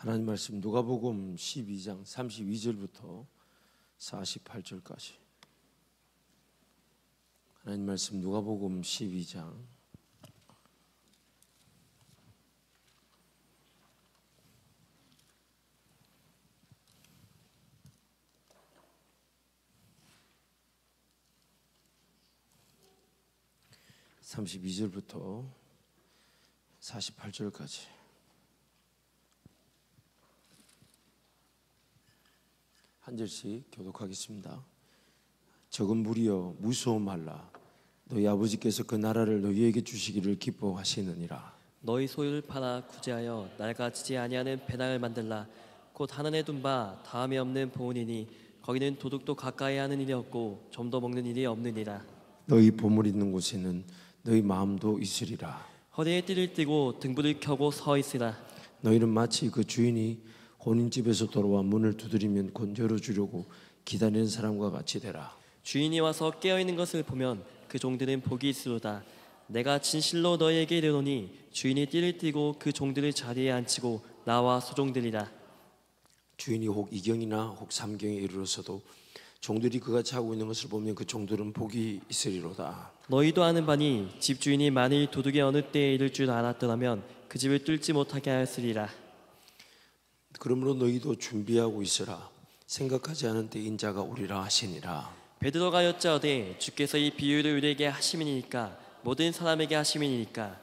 하나님 말씀 누가복음 12장 32절부터 48절까지. 하나님 말씀 누가복음 12장 32절부터 48절까지. 한 절씩 교독하겠습니다. 적은 무리여 무수어 말라. 너희 아버지께서 그 나라를 너희에게 주시기를 기뻐하시느니라. 너희 소유를 팔아 구제하여 낡아지지 아니하는 배당을 만들라. 곧 하늘에 둔 바 다음에 없는 보은이니 거기는 도둑도 가까이 하는 일이 없고 점도 먹는 일이 없느니라. 너희 보물 있는 곳에는 너희 마음도 있으리라. 허리에 띠를 띠고 등불을 켜고 서 있으라. 너희는 마치 그 주인이 혼인집에서 돌아와 문을 두드리면 곧 열어주려고 기다리는 사람과 같이 되라. 주인이 와서 깨어있는 것을 보면 그 종들은 복이 있으로다. 내가 진실로 너희에게 이르노니 주인이 띠를 띠고 그 종들을 자리에 앉히고 나와 소종들이라. 주인이 혹 2경이나 혹 3경에 이르러서도 종들이 그가 자고 있는 것을 보면 그 종들은 복이 있으리로다. 너희도 아는 바니 집주인이 만일 도둑이 어느 때에 이를 줄 알았더라면 그 집을 뚫지 못하게 하였으리라. 그러므로 너희도 준비하고 있으라. 생각하지 않은 때 인자가 오리라 하시니라. 베드로가 여짜오되 주께서 이 비유를 우리에게 하심이니까 모든 사람에게 하심이니까.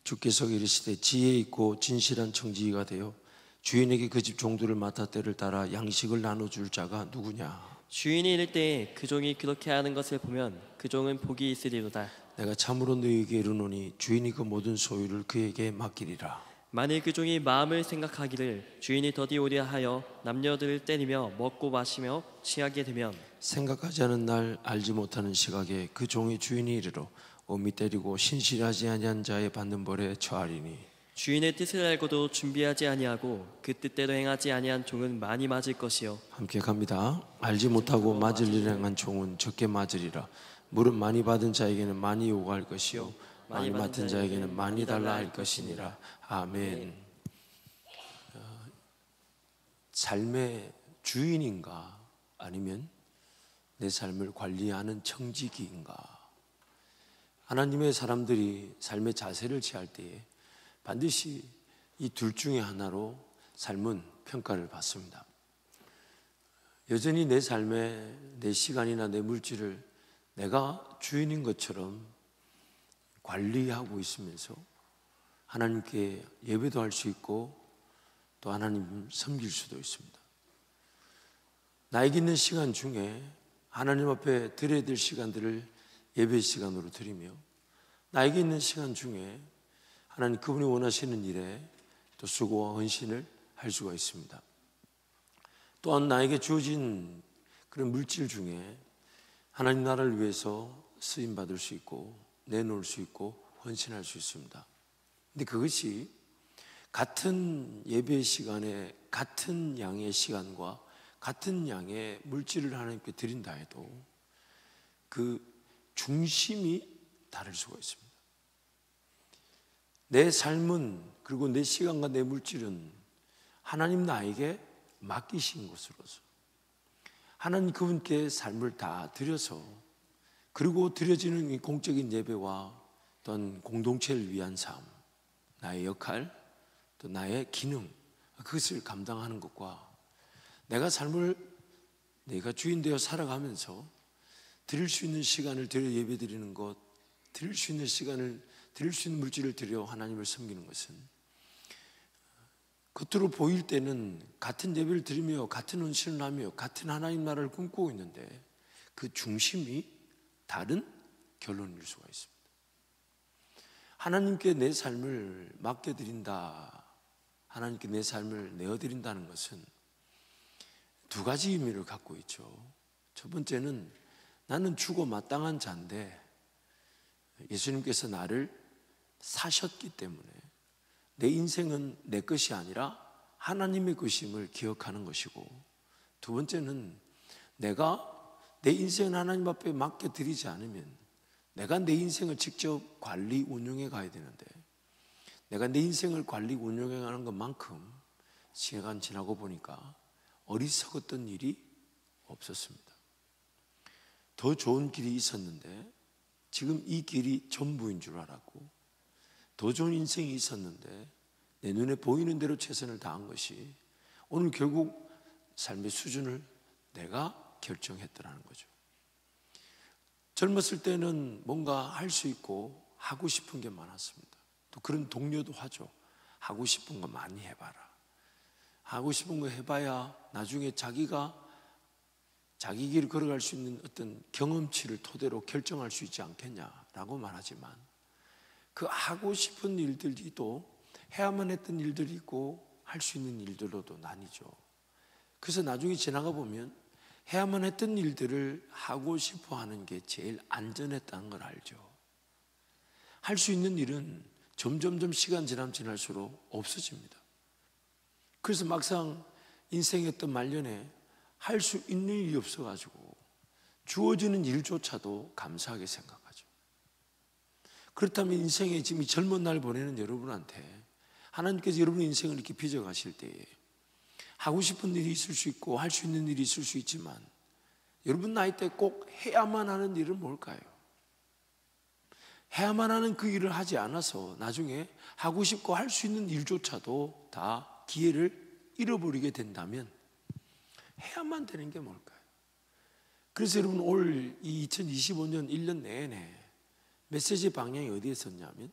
주께서 이르시되 지혜 있고 진실한 청지기가 되어 주인에게 그 집 종들을 맡아 때를 따라 양식을 나눠줄 자가 누구냐. 주인이 이를 때에 그 종이 그렇게 하는 것을 보면 그 종은 복이 있으리로다. 내가 참으로 너희에게 이르노니 주인이 그 모든 소유를 그에게 맡기리라. 만일 그 종이 마음을 생각하기를 주인이 더디 오려 하여 남녀들을 때리며 먹고 마시며 취하게 되면 생각하지 않은 날 알지 못하는 시각에 그 종의 주인이 이르러 엄히 때리고 신실하지 아니한 자의 받는 벌에 처하리니. 주인의 뜻을 알고도 준비하지 아니하고 그 뜻대로 행하지 아니한 종은 많이 맞을 것이요. 함께 갑니다. 알지 못하고 맞을 일을 행한 종은 적게 맞으리라. 물은 많이 받은 자에게는 많이 요구할 것이요 많이 맡은 자에게는 많이 달라 할 것이니라. 아멘. 삶의 주인인가 아니면 내 삶을 관리하는 청지기인가. 하나님의 사람들이 삶의 자세를 취할 때에 반드시 이 둘 중에 하나로 삶은 평가를 받습니다. 여전히 내 삶에 내 시간이나 내 물질을 내가 주인인 것처럼 관리하고 있으면서 하나님께 예배도 할 수 있고 또 하나님 섬길 수도 있습니다. 나에게 있는 시간 중에 하나님 앞에 드려야 될 시간들을 예배 시간으로 드리며 나에게 있는 시간 중에 하나님 그분이 원하시는 일에 또 수고와 헌신을 할 수가 있습니다. 또한 나에게 주어진 그런 물질 중에 하나님 나라를 위해서 쓰임받을 수 있고 내놓을 수 있고 헌신할 수 있습니다. 근데 그것이 같은 예배 시간에 같은 양의 시간과 같은 양의 물질을 하나님께 드린다 해도 그 중심이 다를 수가 있습니다. 내 삶은 그리고 내 시간과 내 물질은 하나님 나에게 맡기신 것으로서 하나님 그분께 삶을 다 드려서 그리고 드려지는 이 공적인 예배와 또한 공동체를 위한 삶, 나의 역할, 또 나의 기능, 그것을 감당하는 것과 내가 삶을 내가 주인 되어 살아가면서 드릴 수 있는 시간을 드려 예배 드리는 것, 드릴 수 있는 시간을 드릴 수 있는 물질을 드려 하나님을 섬기는 것은 겉으로 보일 때는 같은 예배를 드리며 같은 헌신을 하며 같은 하나님 나라를 꿈꾸고 있는데 그 중심이 다른 결론일 수가 있습니다. 하나님께 내 삶을 맡겨드린다, 하나님께 내 삶을 내어드린다는 것은 두 가지 의미를 갖고 있죠. 첫 번째는 나는 주고 마땅한 자인데 예수님께서 나를 사셨기 때문에 내 인생은 내 것이 아니라 하나님의 것임을 기억하는 것이고, 두 번째는 내가 내 인생을 하나님 앞에 맡겨드리지 않으면 내가 내 인생을 직접 관리 운영해 가야 되는데 내가 내 인생을 관리 운영해 가는 것만큼 시간 지나고 보니까 어리석었던 일이 없었습니다. 더 좋은 길이 있었는데 지금 이 길이 전부인 줄 알았고, 더 좋은 인생이 있었는데 내 눈에 보이는 대로 최선을 다한 것이 오늘 결국 삶의 수준을 내가 결정했더라는 거죠. 젊었을 때는 뭔가 할 수 있고 하고 싶은 게 많았습니다. 또 그런 동료도 하죠. 하고 싶은 거 많이 해봐라. 하고 싶은 거 해봐야 나중에 자기가 자기 길을 걸어갈 수 있는 어떤 경험치를 토대로 결정할 수 있지 않겠냐라고 말하지만, 그 하고 싶은 일들도 해야만 했던 일들이 있고 할 수 있는 일들로도 나뉘죠. 그래서 나중에 지나가 보면 해야만 했던 일들을 하고 싶어 하는 게 제일 안전했다는 걸 알죠. 할 수 있는 일은 점점점 시간 지날수록 없어집니다. 그래서 막상 인생의 어떤 말년에 할 수 있는 일이 없어가지고 주어지는 일조차도 감사하게 생각하죠. 그렇다면 인생의 지금 이 젊은 날 보내는 여러분한테 하나님께서 여러분의 인생을 이렇게 빚어가실 때에 하고 싶은 일이 있을 수 있고 할 수 있는 일이 있을 수 있지만, 여러분 나이 때 꼭 해야만 하는 일은 뭘까요? 해야만 하는 그 일을 하지 않아서 나중에 하고 싶고 할 수 있는 일조차도 다 기회를 잃어버리게 된다면 해야만 되는 게 뭘까요? 그래서 여러분 올 2025년 1년 내내 메시지 방향이 어디에 섰냐면,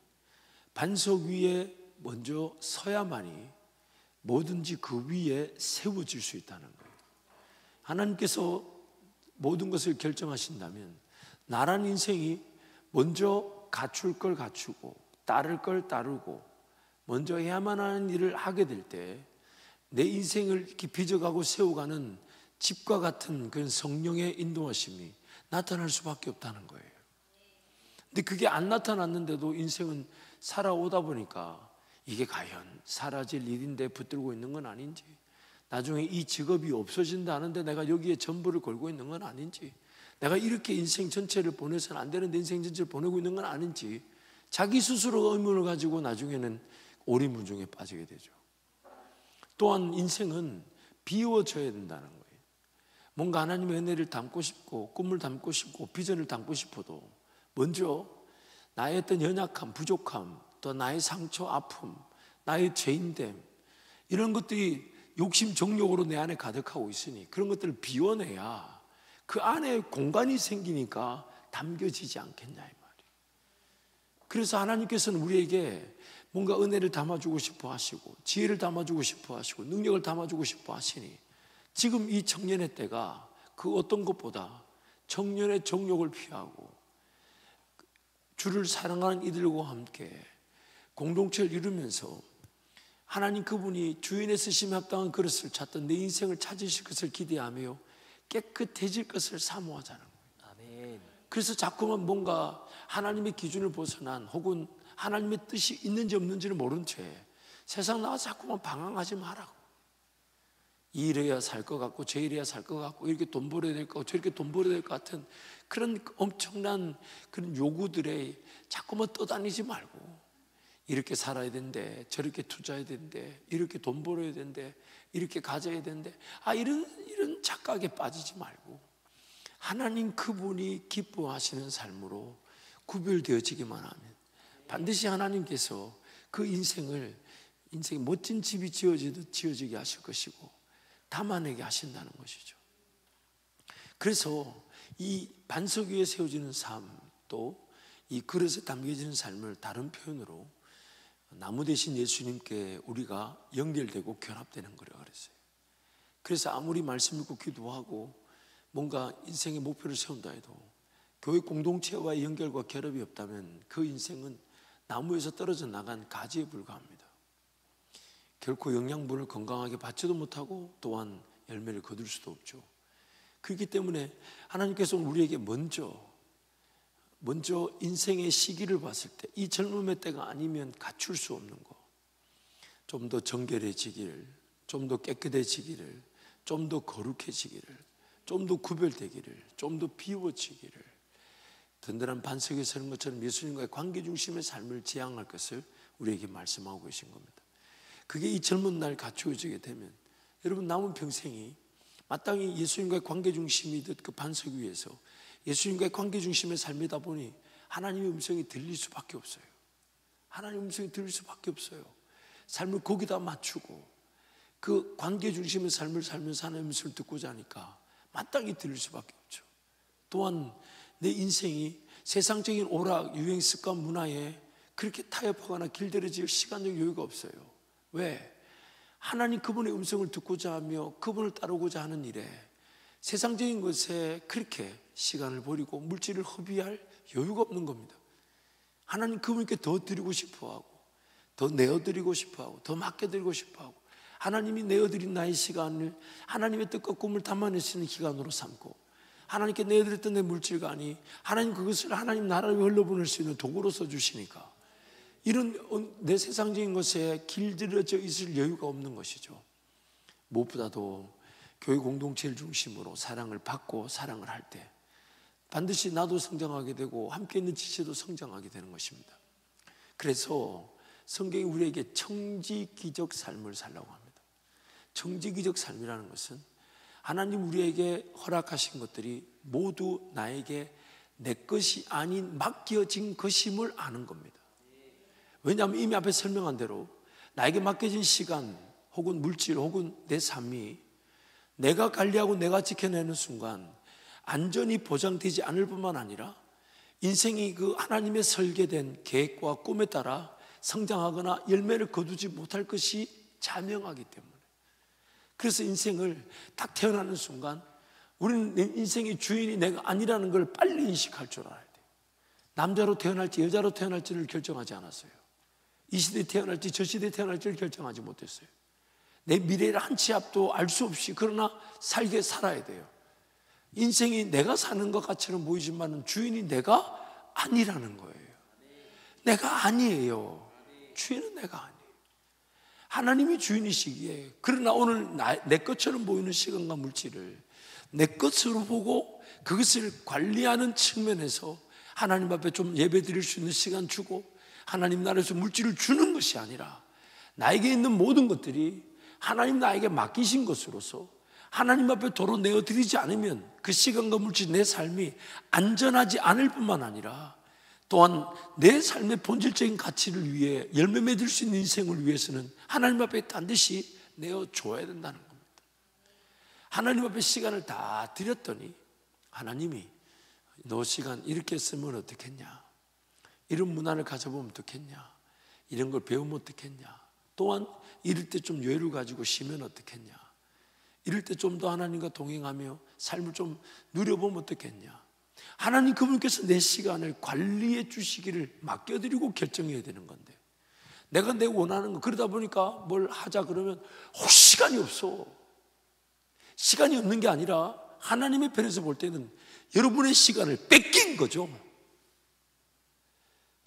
반석 위에 먼저 서야만이 뭐든지 그 위에 세워질 수 있다는 거예요. 하나님께서 모든 것을 결정하신다면 나란 인생이 먼저 갖출 걸 갖추고 따를 걸 따르고 먼저 해야만 하는 일을 하게 될 때 내 인생을 이렇게 빚어가고 세워가는 집과 같은 그런 성령의 인도하심이 나타날 수밖에 없다는 거예요. 근데 그게 안 나타났는데도 인생은 살아오다 보니까 이게 과연 사라질 일인데 붙들고 있는 건 아닌지, 나중에 이 직업이 없어진다 하는데 내가 여기에 전부를 걸고 있는 건 아닌지, 내가 이렇게 인생 전체를 보내서는 안 되는데 인생 전체를 보내고 있는 건 아닌지, 자기 스스로 의문을 가지고 나중에는 오리무중에 빠지게 되죠. 또한 인생은 비워져야 된다는 거예요. 뭔가 하나님의 은혜를 담고 싶고 꿈을 담고 싶고 비전을 담고 싶어도 먼저 나의 어떤 연약함, 부족함, 또 나의 상처, 아픔, 나의 죄인됨, 이런 것들이 욕심, 정욕으로 내 안에 가득하고 있으니 그런 것들을 비워내야 그 안에 공간이 생기니까 담겨지지 않겠냐 이 말이에요. 그래서 하나님께서는 우리에게 뭔가 은혜를 담아주고 싶어 하시고 지혜를 담아주고 싶어 하시고 능력을 담아주고 싶어 하시니, 지금 이 청년의 때가 그 어떤 것보다 청년의 정욕을 피하고 주를 사랑하는 이들과 함께 공동체를 이루면서 하나님 그분이 주인의 쓰심에 합당한 그릇을 찾던 내 인생을 찾으실 것을 기대하며 깨끗해질 것을 사모하자는 거예요. 아멘. 그래서 자꾸만 뭔가 하나님의 기준을 벗어난 혹은 하나님의 뜻이 있는지 없는지를 모른 채 세상 나와서 자꾸만 방황하지 말라고. 이 일해야 살 것 같고 저 일해야 살 것 같고 이렇게 돈 벌어야 될 것 같고 저렇게 돈 벌어야 될 것 같은 그런 엄청난 그런 요구들에 자꾸만 떠다니지 말고, 이렇게 살아야 된대, 저렇게 투자해야 된대, 이렇게 돈 벌어야 된대, 이렇게 가져야 된대, 이런 착각에 빠지지 말고 하나님 그분이 기뻐하시는 삶으로 구별되어지기만 하면 반드시 하나님께서 그 인생이 멋진 집이 지어지게 하실 것이고 담아내게 하신다는 것이죠. 그래서 이 반석 위에 세워지는 삶, 또 이 그릇에 담겨지는 삶을 다른 표현으로 나무 대신 예수님께 우리가 연결되고 결합되는 거라고 그랬어요. 그래서 아무리 말씀 읽고 기도하고 뭔가 인생의 목표를 세운다 해도 교회 공동체와의 연결과 결합이 없다면 그 인생은 나무에서 떨어져 나간 가지에 불과합니다. 결코 영양분을 건강하게 받지도 못하고 또한 열매를 거둘 수도 없죠. 그렇기 때문에 하나님께서 우리에게 먼저 인생의 시기를 봤을 때 이 젊음의 때가 아니면 갖출 수 없는 거, 좀 더 정결해지기를, 좀 더 깨끗해지기를, 좀 더 거룩해지기를, 좀 더 구별되기를, 좀 더 비워지기를, 든든한 반석에 서는 것처럼 예수님과의 관계 중심의 삶을 지향할 것을 우리에게 말씀하고 계신 겁니다. 그게 이 젊은 날 갖추어지게 되면 여러분 남은 평생이 마땅히 예수님과의 관계 중심이듯 그 반석 위에서 예수님과의 관계 중심의 삶이다 보니 하나님의 음성이 들릴 수밖에 없어요. 하나님의 음성이 들릴 수밖에 없어요. 삶을 거기다 맞추고 그 관계 중심의 삶을 살면서 하나님의 음성을 듣고자 하니까 마땅히 들릴 수밖에 없죠. 또한 내 인생이 세상적인 오락, 유행, 습관, 문화에 그렇게 타협하거나 길들여질 시간적 여유가 없어요. 왜? 하나님 그분의 음성을 듣고자 하며 그분을 따르고자 하는 일에 세상적인 것에 그렇게 시간을 버리고 물질을 허비할 여유가 없는 겁니다. 하나님 그분께 더 드리고 싶어하고 더 내어드리고 싶어하고 더 맡겨드리고 싶어하고 하나님이 내어드린 나의 시간을 하나님의 뜻과 꿈을 담아내시는 기간으로 삼고 하나님께 내어드렸던 내 물질과 아니 하나님 그것을 하나님 나라를 흘러보낼 수 있는 도구로 써주시니까 이런 내 세상적인 것에 길들여져 있을 여유가 없는 것이죠. 무엇보다도 교회 공동체를 중심으로 사랑을 받고 사랑을 할 때 반드시 나도 성장하게 되고 함께 있는 지체도 성장하게 되는 것입니다. 그래서 성경이 우리에게 청지기적 삶을 살라고 합니다. 청지기적 삶이라는 것은 하나님 우리에게 허락하신 것들이 모두 나에게 내 것이 아닌 맡겨진 것임을 아는 겁니다. 왜냐하면 이미 앞에 설명한 대로 나에게 맡겨진 시간 혹은 물질 혹은 내 삶이 내가 관리하고 내가 지켜내는 순간 안전이 보장되지 않을 뿐만 아니라 인생이 그 하나님의 설계된 계획과 꿈에 따라 성장하거나 열매를 거두지 못할 것이 자명하기 때문에 그래서 인생을 딱 태어나는 순간 우리는 내 인생의 주인이 내가 아니라는 걸 빨리 인식할 줄 알아야 돼요. 남자로 태어날지 여자로 태어날지를 결정하지 않았어요. 이 시대에 태어날지 저 시대에 태어날지를 결정하지 못했어요. 내 미래를 한 치 앞도 알 수 없이 그러나 살게 살아야 돼요. 인생이 내가 사는 것 같이는 보이지만 주인이 내가 아니라는 거예요. 내가 아니에요. 주인은 내가 아니에요. 하나님이 주인이시기에 그러나 오늘 내 것처럼 보이는 시간과 물질을 내 것으로 보고 그것을 관리하는 측면에서 하나님 앞에 좀 예배 드릴 수 있는 시간 주고 하나님 나라에서 물질을 주는 것이 아니라 나에게 있는 모든 것들이 하나님 나에게 맡기신 것으로서 하나님 앞에 도로 내어드리지 않으면 그 시간과 물질 내 삶이 안전하지 않을 뿐만 아니라 또한 내 삶의 본질적인 가치를 위해 열매 맺을 수 있는 인생을 위해서는 하나님 앞에 반드시 내어줘야 된다는 겁니다. 하나님 앞에 시간을 다 드렸더니 하나님이 너 시간 이렇게 쓰면 어떻겠냐, 이런 문화를 가져보면 어떻겠냐, 이런 걸 배우면 어떻겠냐, 또한 이럴 때 좀 여유를 가지고 쉬면 어떻겠냐, 이럴 때 좀 더 하나님과 동행하며 삶을 좀 누려보면 어떻겠냐. 하나님 그분께서 내 시간을 관리해 주시기를 맡겨드리고 결정해야 되는 건데 내가 내 원하는 거 그러다 보니까 뭘 하자 그러면 시간이 없어. 시간이 없는 게 아니라 하나님의 편에서 볼 때는 여러분의 시간을 뺏긴 거죠.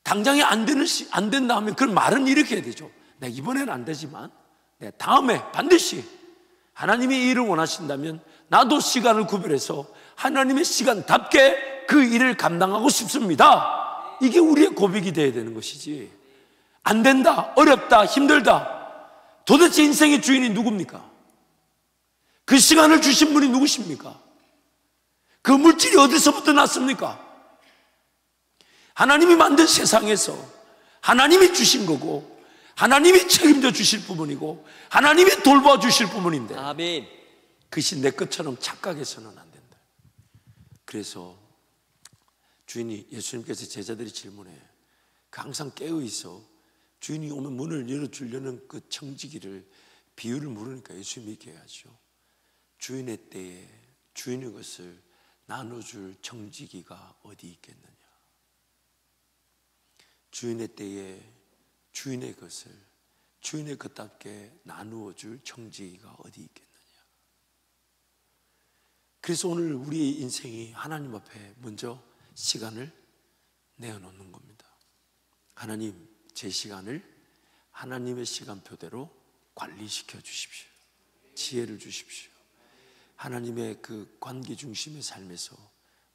당장에 안 된다 하면 그런 말은 이렇게 해야 되죠. 내가 이번에는 안 되지만 내가 다음에 반드시 하나님이 이 일을 원하신다면 나도 시간을 구별해서 하나님의 시간답게 그 일을 감당하고 싶습니다. 이게 우리의 고백이 되어야 되는 것이지 안 된다, 어렵다, 힘들다. 도대체 인생의 주인이 누굽니까? 그 시간을 주신 분이 누구십니까? 그 물질이 어디서부터 났습니까? 하나님이 만든 세상에서 하나님이 주신 거고 하나님이 책임져 주실 부분이고 하나님이 돌봐 주실 부분인데 아멘. 그것이 내 것처럼 착각해서는 안 된다. 그래서 주인이 예수님께서 제자들이 질문해 항상 깨어있어 주인이 오면 문을 열어주려는 그 청지기를 비유를 물으니까 예수님이 이렇게 해야죠. 주인의 때에 주인의 것을 나눠줄 청지기가 어디 있겠느냐. 주인의 때에 주인의 것을 주인의 것답게 나누어줄 청지기가 어디 있겠느냐. 그래서 오늘 우리의 인생이 하나님 앞에 먼저 시간을 내어놓는 겁니다. 하나님, 제 시간을 하나님의 시간표대로 관리시켜 주십시오. 지혜를 주십시오. 하나님의 그 관계 중심의 삶에서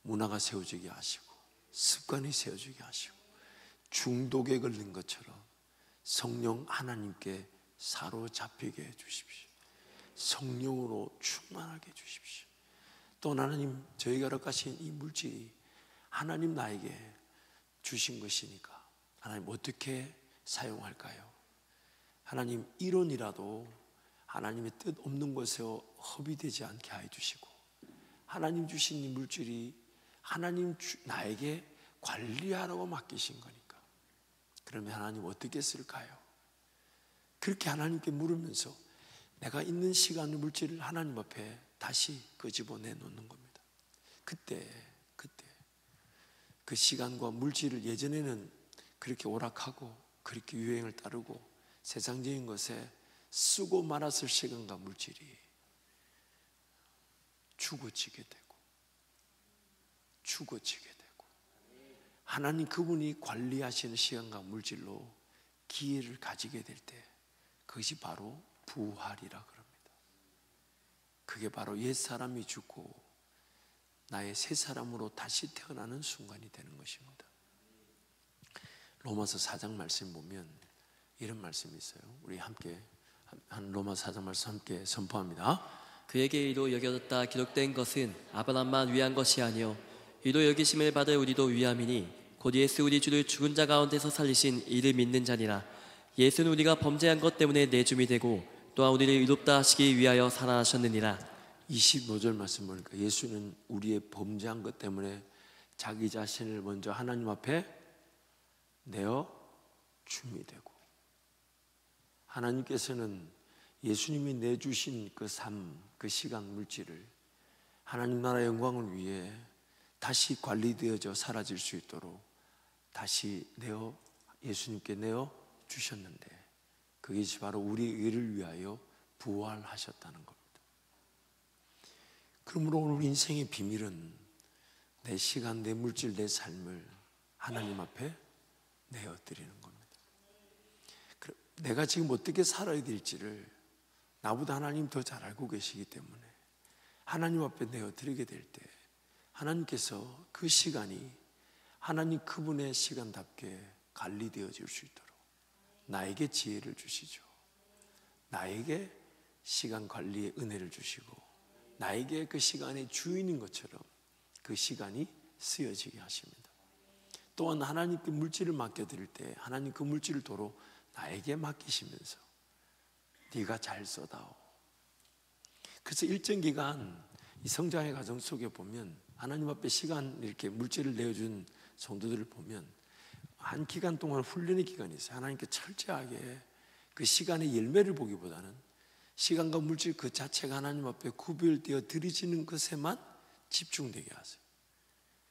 문화가 세워지게 하시고 습관이 세워지게 하시고 중독에 걸린 것처럼 성령 하나님께 사로잡히게 해주십시오. 성령으로 충만하게 해주십시오. 또 하나님, 저희가 허락하신 이 물질이 하나님 나에게 주신 것이니까 하나님 어떻게 사용할까요? 하나님, 이론이라도 하나님의 뜻 없는 것에 허비되지 않게 하여 주시고, 하나님 주신 이 물질이 하나님 나에게 관리하라고 맡기신 거니까 그러면 하나님 어떻게 쓸까요? 그렇게 하나님께 물으면서 내가 있는 시간의 물질을 하나님 앞에 다시 끄집어내 놓는 겁니다. 그때 그 시간과 물질을, 예전에는 그렇게 오락하고 그렇게 유행을 따르고 세상적인 것에 쓰고 말았을 시간과 물질이 죽어지게 되고 하나님 그분이 관리하시는 시간과 물질로 기회를 가지게 될 때 그것이 바로 부활이라 그럽니다. 그게 바로 옛사람이 죽고 나의 새 사람으로 다시 태어나는 순간이 되는 것입니다. 로마서 4장 말씀 보면 이런 말씀이 있어요. 우리 함께 한 로마서 4장 말씀 함께 선포합니다. 그에게 의로 여겨졌다 기록된 것은 아브라함만 위한 것이 아니요 의로 여기심을 받을 우리도 위함이니 곧 예수 우리 주를 죽은 자 가운데서 살리신 이를 믿는 자니라. 예수는 우리가 범죄한 것 때문에 내줌이 되고 또한 우리를 의롭다 하시기 위하여 살아나셨느니라. 25절 말씀 보니까 예수는 우리의 범죄한 것 때문에 자기 자신을 먼저 하나님 앞에 내어 줌이 되고, 하나님께서는 예수님이 내주신 그 삶, 그 시간 물질을 하나님 나라의 영광을 위해 다시 관리되어져 사라질 수 있도록 다시 예수님께 내어 주셨는데, 그것이 바로 우리 의를 위하여 부활하셨다는 겁니다. 그러므로 오늘 인생의 비밀은 내 시간, 내 물질, 내 삶을 하나님 앞에 내어드리는 겁니다. 내가 지금 어떻게 살아야 될지를 나보다 하나님 더 잘 알고 계시기 때문에 하나님 앞에 내어드리게 될 때 하나님께서 그 시간이 하나님 그분의 시간답게 관리되어질 수 있도록 나에게 지혜를 주시죠. 나에게 시간 관리의 은혜를 주시고 나에게 그 시간의 주인인 것처럼 그 시간이 쓰여지게 하십니다. 또한 하나님께 물질을 맡겨드릴 때 하나님 그 물질을 도로 나에게 맡기시면서 네가 잘 써다오. 그래서 일정 기간 이 성장의 과정 속에 보면 하나님 앞에 시간 이렇게 물질을 내어준 성도들을 보면 한 기간 동안 훈련의 기간이 있어요. 하나님께 철저하게 그 시간의 열매를 보기보다는 시간과 물질 그 자체가 하나님 앞에 구별되어 드려지는 것에만 집중되게 하세요.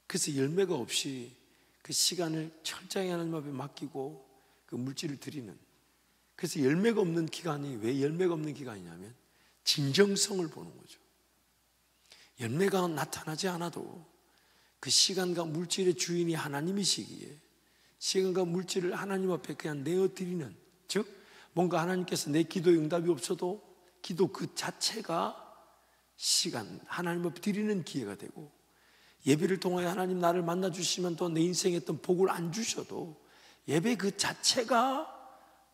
그래서 열매가 없이 그 시간을 철저하게 하나님 앞에 맡기고 그 물질을 드리는, 그래서 열매가 없는 기간이 왜 열매가 없는 기간이냐면 진정성을 보는 거죠. 열매가 나타나지 않아도 그 시간과 물질의 주인이 하나님이시기에 시간과 물질을 하나님 앞에 그냥 내어드리는, 즉 뭔가 하나님께서 내 기도에 응답이 없어도 기도 그 자체가 시간 하나님 앞에 드리는 기회가 되고, 예배를 통하여 하나님 나를 만나 주시면 또 내 인생에 어떤 복을 안 주셔도 예배 그 자체가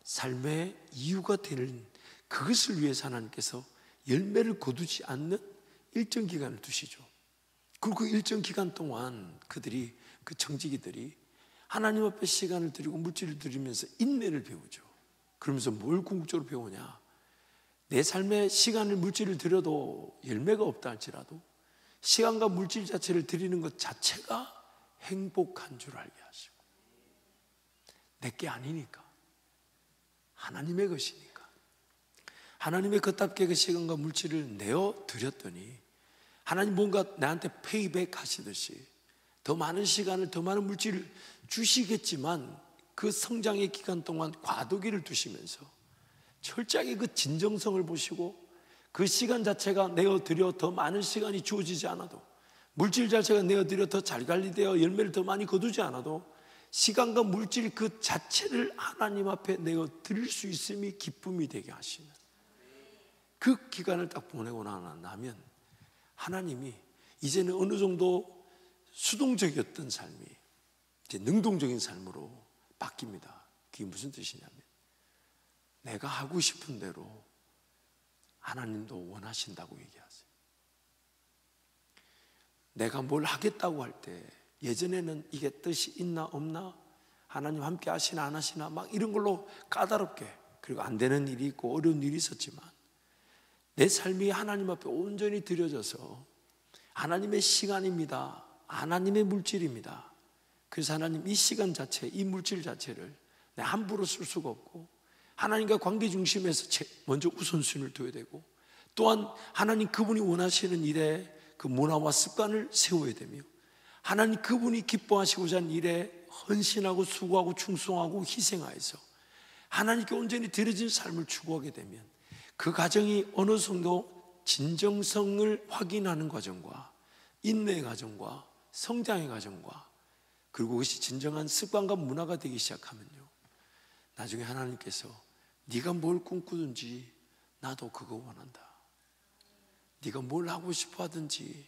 삶의 이유가 되는, 그것을 위해서 하나님께서 열매를 거두지 않는 일정 기간을 두시죠. 그리고 그 일정 기간 동안 그들이, 그 청지기들이 하나님 앞에 시간을 드리고 물질을 드리면서 인내를 배우죠. 그러면서 뭘 궁극적으로 배우냐? 내 삶에 시간을 물질을 드려도 열매가 없다 할지라도 시간과 물질 자체를 드리는 것 자체가 행복한 줄 알게 하시고, 내게 아니니까 하나님의 것이니까 하나님의 것답게 그 시간과 물질을 내어 드렸더니 하나님 뭔가 나한테 페이백 하시듯이 더 많은 시간을, 더 많은 물질을 주시겠지만 그 성장의 기간 동안 과도기를 두시면서 철저하게 그 진정성을 보시고 그 시간 자체가 내어드려 더 많은 시간이 주어지지 않아도, 물질 자체가 내어드려 더 잘 관리되어 열매를 더 많이 거두지 않아도 시간과 물질 그 자체를 하나님 앞에 내어드릴 수 있음이 기쁨이 되게 하시는 그 기간을 딱 보내고 나면 하나님이 이제는 어느 정도 수동적이었던 삶이 이제 능동적인 삶으로 바뀝니다. 그게 무슨 뜻이냐면 내가 하고 싶은 대로 하나님도 원하신다고 얘기하세요. 내가 뭘 하겠다고 할 때 예전에는 이게 뜻이 있나 없나, 하나님 함께 하시나 안 하시나 막 이런 걸로 까다롭게, 그리고 안 되는 일이 있고 어려운 일이 있었지만 내 삶이 하나님 앞에 온전히 드려져서 하나님의 시간입니다, 하나님의 물질입니다. 그래서 하나님 이 시간 자체, 이 물질 자체를 내 함부로 쓸 수가 없고 하나님과 관계 중심에서 먼저 우선순위를 둬야 되고, 또한 하나님 그분이 원하시는 일에 그 문화와 습관을 세워야 되며, 하나님 그분이 기뻐하시고자 하는 일에 헌신하고 수고하고 충성하고 희생하여서 하나님께 온전히 드려진 삶을 추구하게 되면 그 과정이 어느 정도 진정성을 확인하는 과정과 인내의 과정과 성장의 과정과, 그리고 그것이 진정한 습관과 문화가 되기 시작하면요, 나중에 하나님께서 네가 뭘 꿈꾸든지 나도 그거 원한다, 네가 뭘 하고 싶어 하든지,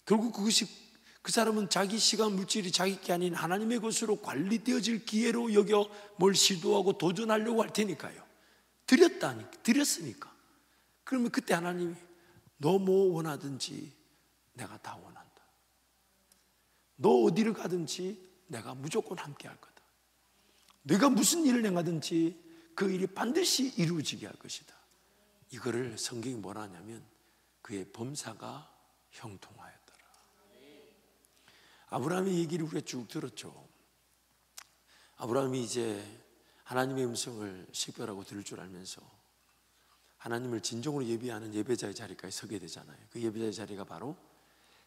결국 그것이 그 사람은 자기 시간 물질이 자기 게 아닌 하나님의 것으로 관리되어질 기회로 여겨 뭘 시도하고 도전하려고 할 테니까요. 드렸으니까. 그러면 그때 하나님이 너 뭐 원하든지 내가 다 원한다, 너 어디를 가든지 내가 무조건 함께 할 거다, 네가 무슨 일을 행하든지 그 일이 반드시 이루어지게 할 것이다. 이거를 성경이 뭐라 하냐면 그의 범사가 형통하였더라. 아브라함의 얘기를 우리가 쭉 들었죠. 아브라함이 이제 하나님의 음성을 식별하고 들을 줄 알면서 하나님을 진정으로 예배하는 예배자의 자리까지 서게 되잖아요. 그 예배자의 자리가 바로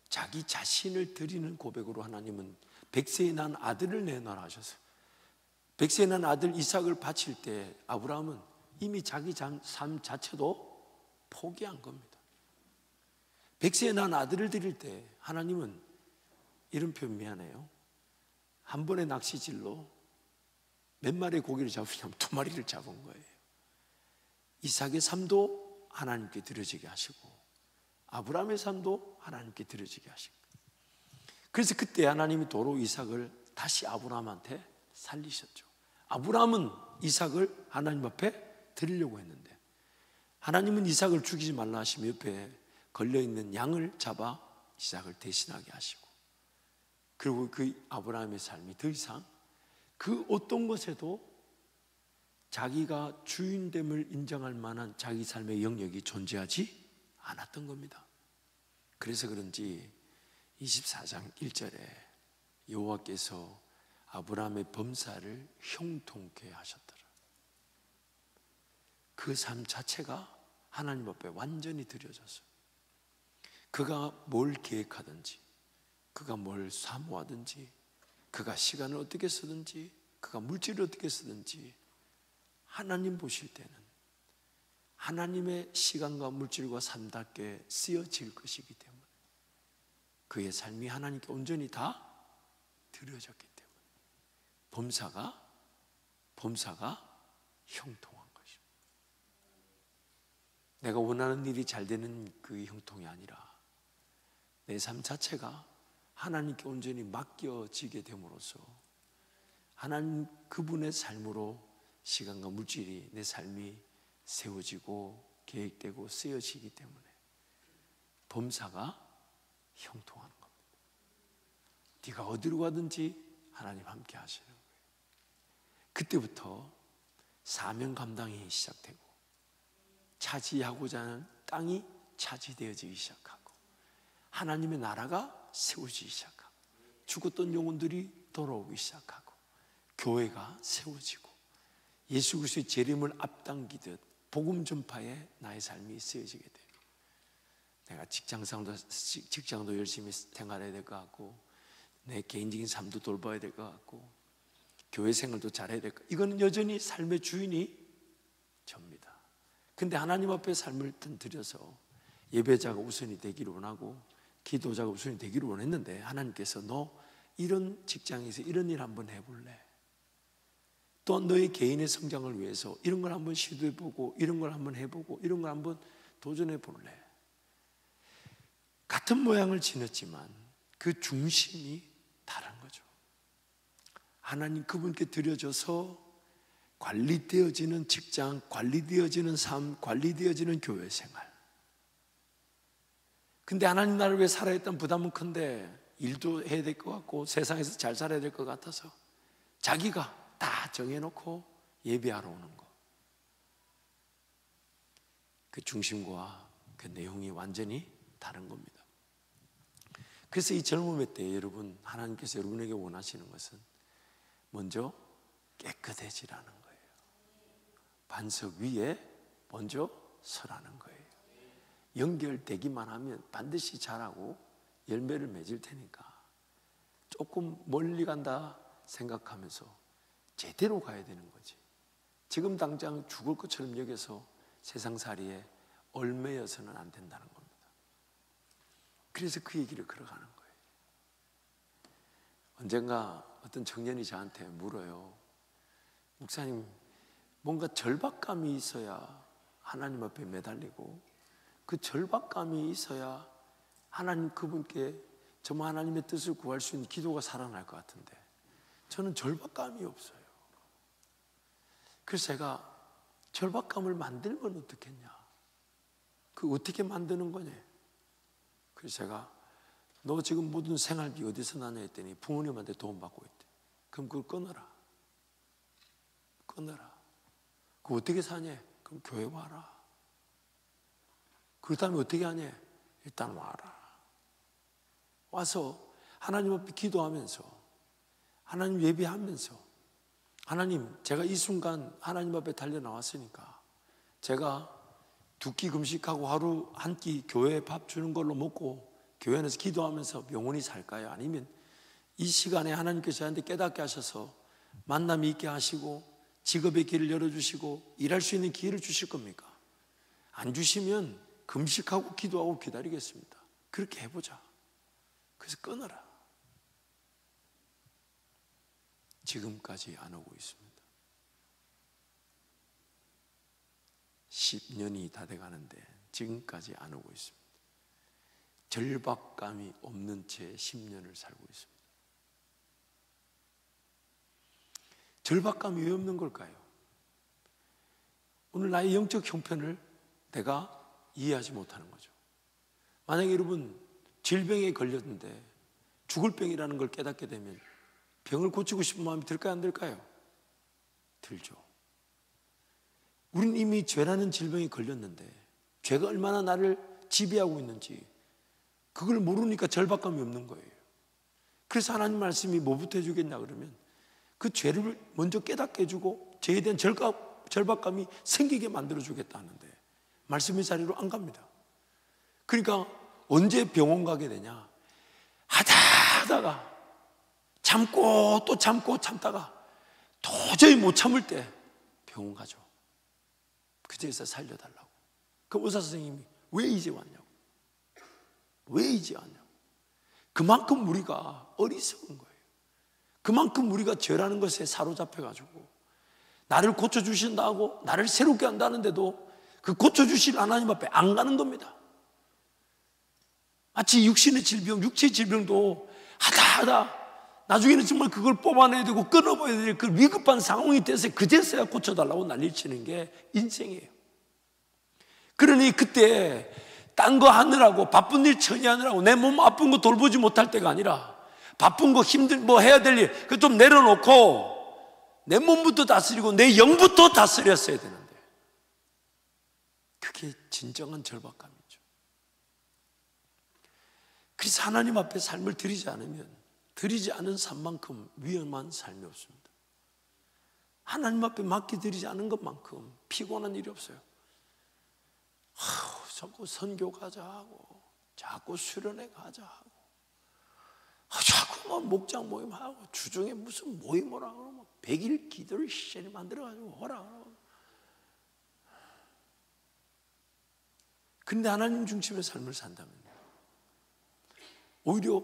자기 자신을 드리는 고백으로 하나님은 백세에 난 아들을 내놔라 하셔서, 백세에 난 아들 이삭을 바칠 때 아브라함은 이미 자기 삶 자체도 포기한 겁니다. 백세에 난 아들을 드릴 때 하나님은 이런 표현 미안해요, 한 번의 낚시질로 몇 마리의 고기를 잡으냐면 2마리를 잡은 거예요. 이삭의 삶도 하나님께 드려지게 하시고 아브라함의 삶도 하나님께 드려지게 하시고, 그래서 그때 하나님이 도로 이삭을 다시 아브라함한테 살리셨죠. 아브라함은 이삭을 하나님 앞에 드리려고 했는데 하나님은 이삭을 죽이지 말라 하시며 옆에 걸려있는 양을 잡아 이삭을 대신하게 하시고, 그리고 그 아브라함의 삶이 더 이상 그 어떤 것에도 자기가 주인됨을 인정할 만한 자기 삶의 영역이 존재하지 않았던 겁니다. 그래서 그런지 24장 1절에 여호와께서 아브라함의 범사를 형통케 하셨더라. 그 삶 자체가 하나님 앞에 완전히 드려져서 그가 뭘 계획하든지, 그가 뭘 사모하든지, 그가 시간을 어떻게 쓰든지, 그가 물질을 어떻게 쓰든지 하나님 보실 때는 하나님의 시간과 물질과 삶답게 쓰여질 것이기 때문에 그의 삶이 하나님께 온전히 다 드려졌기 때문에 범사가 형통한 것입니다. 내가 원하는 일이 잘 되는 그 형통이 아니라 내 삶 자체가 하나님께 온전히 맡겨지게 됨으로써 하나님 그분의 삶으로 시간과 물질이 내 삶이 세워지고 계획되고 쓰여지기 때문에 범사가 형통하는 겁니다. 네가 어디로 가든지 하나님 함께 하시는 거예요. 그때부터 사명 감당이 시작되고 차지하고자 하는 땅이 차지되어지기 시작하고 하나님의 나라가 세워지기 시작하고 죽었던 영혼들이 돌아오기 시작하고 교회가 세워지고 예수 그리스도의 재림을 앞당기듯 복음 전파에 나의 삶이 쓰여지게 돼요. 내가 직장도 열심히 생활해야 될 것 같고 내 개인적인 삶도 돌봐야 될 것 같고 교회 생활도 잘해야 될 것 같고, 이거는 여전히 삶의 주인이 접니다. 근데 하나님 앞에 삶을 드려서 예배자가 우선이 되기를 원하고 기도자가 우선이 되기를 원했는데 하나님께서 너 이런 직장에서 이런 일 한번 해볼래? 또 너의 개인의 성장을 위해서 이런 걸 한번 시도해보고 이런 걸 한번 해보고 이런 걸 한번 도전해볼래? 같은 모양을 지녔지만 그 중심이 다른 거죠. 하나님 그분께 드려져서 관리되어지는 직장, 관리되어지는 삶, 관리되어지는 교회 생활. 근데 하나님 나라를 위해 살아야 했던 부담은 큰데 일도 해야 될 것 같고 세상에서 잘 살아야 될 것 같아서 자기가 다 정해놓고 예배하러 오는 거. 그 중심과 그 내용이 완전히 다른 겁니다. 그래서 이 젊음의 때 여러분, 하나님께서 여러분에게 원하시는 것은 먼저 깨끗해지라는 거예요. 반석 위에 먼저 서라는 거예요. 연결되기만 하면 반드시 자라고 열매를 맺을 테니까 조금 멀리 간다 생각하면서 제대로 가야 되는 거지. 지금 당장 죽을 것처럼 여겨서 세상살이에 얽매여서는 안 된다는 겁니다. 그래서 그 얘기를 걸어가는 거예요. 언젠가 어떤 청년이 저한테 물어요. 목사님, 뭔가 절박감이 있어야 하나님 앞에 매달리고 그 절박감이 있어야 하나님 그분께 정말 하나님의 뜻을 구할 수 있는 기도가 살아날 것 같은데 저는 절박감이 없어요. 그래서 제가 절박감을 만들면 어떻겠냐? 그 어떻게 만드는 거냐? 그래서 제가 너 지금 모든 생활비 어디서 나냐 했더니 부모님한테 돈 받고 있대. 그럼 그걸 끊어라. 끊어라. 그거 어떻게 사냐? 그럼 교회 와라. 그 다음에 어떻게 하냐? 일단 와라. 와서 하나님 앞에 기도하면서 하나님 예배하면서 하나님, 제가 이 순간 하나님 앞에 달려 나왔으니까 제가 두 끼 금식하고 하루 한 끼 교회 밥 주는 걸로 먹고 교회 안에서 기도하면서 영원히 살까요? 아니면 이 시간에 하나님께서 저한테 깨닫게 하셔서 만남이 있게 하시고 직업의 길을 열어주시고 일할 수 있는 기회를 주실 겁니까? 안 주시면 금식하고 기도하고 기다리겠습니다. 그렇게 해보자. 그래서 끊어라. 지금까지 안 오고 있습니다. 10년이 다 돼가는데 지금까지 안 오고 있습니다. 절박감이 없는 채 10년을 살고 있습니다. 절박감이 왜 없는 걸까요? 오늘 나의 영적 형편을 내가 이해하지 못하는 거죠. 만약에 여러분 질병에 걸렸는데 죽을 병이라는 걸 깨닫게 되면 병을 고치고 싶은 마음이 들까요? 안 들까요? 들죠. 우린 이미 죄라는 질병에 걸렸는데 죄가 얼마나 나를 지배하고 있는지 그걸 모르니까 절박감이 없는 거예요. 그래서 하나님 말씀이 뭐부터 해주겠냐 그러면 그 죄를 먼저 깨닫게 해주고 죄에 대한 절박감이 생기게 만들어주겠다는데 말씀의 자리로 안 갑니다. 그러니까 언제 병원 가게 되냐? 하다가 참고 또 참고 참다가 도저히 못 참을 때 병원 가죠. 그제서 살려달라고. 그럼 의사 선생님이 왜 이제 왔냐고. 왜 이제 왔냐고. 그만큼 우리가 어리석은 거예요. 그만큼 우리가 죄라는 것에 사로잡혀가지고 나를 고쳐주신다고 나를 새롭게 한다는데도 그 고쳐주실 하나님 앞에 안 가는 겁니다. 마치 육신의 질병, 육체의 질병도 하다 나중에는 정말 그걸 뽑아내야 되고 끊어버려야 될 그 위급한 상황이 돼서 그제서야 고쳐달라고 난리치는 게 인생이에요. 그러니 그때 딴 거 하느라고 바쁜 일 처리하느라고 내 몸 아픈 거 돌보지 못할 때가 아니라 바쁜 거 힘들 뭐 해야 될 일 그거 좀 내려놓고 내 몸부터 다스리고 내 영부터 다스렸어야 되는데 그게 진정한 절박감이죠. 그래서 하나님 앞에 삶을 드리지 않으면 드리지 않은 삶만큼 위험한 삶이 없습니다. 하나님 앞에 맡겨드리지 않은 것만큼 피곤한 일이 없어요. 자꾸 선교 가자 하고 자꾸 수련회 가자 하고 자꾸만 목장 모임하고 주중에 무슨 모임을 하고 100일 기도를 시간이 만들어가지고 오라 그러고. 근데 하나님 중심의 삶을 산다면 오히려